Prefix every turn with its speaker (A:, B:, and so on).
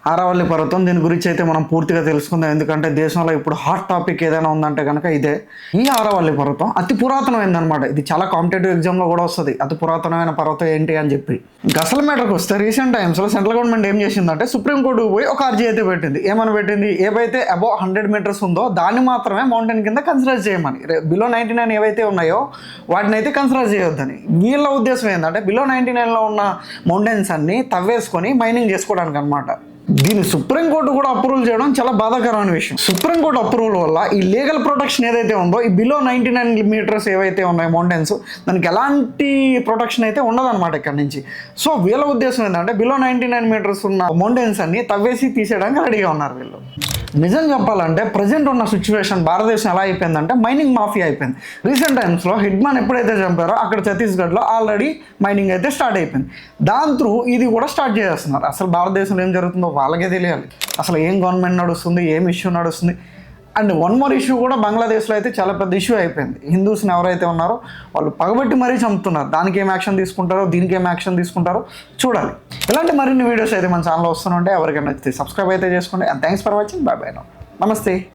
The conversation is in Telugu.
A: ఆరావల్లి పర్వతం దీని గురించి అయితే మనం పూర్తిగా తెలుసుకుందాం. ఎందుకంటే దేశంలో ఇప్పుడు హాట్ టాపిక్ ఏదైనా ఉందంటే కనుక ఇదే. ఈ ఆరావల్లి పర్వతం అతి పురాతనమైందనమాట. ఇది చాలా కాంపిటేటివ్ ఎగ్జామ్లో కూడా వస్తుంది, అతి పురాతనమైన పర్వతం ఏంటి అని చెప్పి. ఇంకా అసలు మ్యాటర్కి వస్తే రీసెంట్ టైమ్స్లో సెంట్రల్ గవర్నమెంట్ ఏం చేసిందంటే సుప్రీంకోర్టుకు పోయి ఒక అర్జీ అయితే పెట్టింది. ఏమని పెట్టింది? ఏవైతే అబౌవ్ 100 మీటర్స్ ఉందో దాన్ని మాత్రమే మౌంటైన్ కింద కన్సిడర్ చేయమని. బిలో 99 ఏవైతే ఉన్నాయో వాటిని అయితే కన్సిడర్ చేయొద్దని. వీళ్ళ ఉద్దేశం ఏంటంటే బిలో 99లో ఉన్న మౌంటైన్స్ అన్ని తవ్వేసుకొని మైనింగ్ చేసుకోవడానికి అనమాట. దీన్ని సుప్రీంకోర్టు కూడా అప్రూవల్ చేయడం చాలా బాధాకరమైన విషయం. సుప్రీంకోర్టు అప్రూవల్ వల్ల ఈ లీగల్ ప్రొటెక్షన్ ఏదైతే ఉందో ఈ బిలో 99 మీటర్స్ ఏవైతే ఉన్నాయో మౌంటైన్స్, దానికి ఎలాంటి ప్రొటెక్షన్ అయితే ఉండదన్నమాట ఇక్కడ నుంచి. సో వీళ్ళ ఉద్దేశం ఏంటంటే బిలో 99 మీటర్స్ ఉన్న మౌంటైన్స్ అన్ని తవ్వేసి తీసేయడానికి రెడీగా ఉన్నారు వీళ్ళు. నిజం చెప్పాలంటే ప్రజెంట్ ఉన్న సిచ్యువేషన్ భారతదేశం ఎలా అయిపోయిందంటే మైనింగ్ మాఫియా అయిపోయింది. రీసెంట్ టైమ్స్లో హిట్మాన్ ఎప్పుడైతే చంపారో అక్కడ ఛత్తీస్గఢ్లో ఆల్రెడీ మైనింగ్ అయితే స్టార్ట్ అయిపోయింది. దాని త్రూ ఇది కూడా స్టార్ట్ చేస్తున్నారు. అసలు భారతదేశంలో ఏం జరుగుతుందో వాళ్ళకే తెలియాలి. అసలు ఏం గవర్నమెంట్ నడుస్తుంది, ఏం ఇష్యూ నడుస్తుంది. అండ్ వన్ మోర్ ఇష్యూ కూడా బంగ్లాదేశ్లో అయితే చాలా పెద్ద ఇష్యూ అయిపోయింది. హిందూస్ని ఎవరైతే ఉన్నారో వాళ్ళు పగబెట్టి మరీ చంపుతున్నారు. దానికి ఏం యాక్షన్ తీసుకుంటారో, దీనికి ఏం యాక్షన్ తీసుకుంటారో చూడాలి. ఇలాంటి మరిన్ని వీడియోస్ అయితే మన ఛానల్లో వస్తుంటే ఎవరికైనా నచ్చితే సబ్స్క్రైబ్ అయితే చేసుకోండి. And thanks for watching. Bye bye. నమస్తే.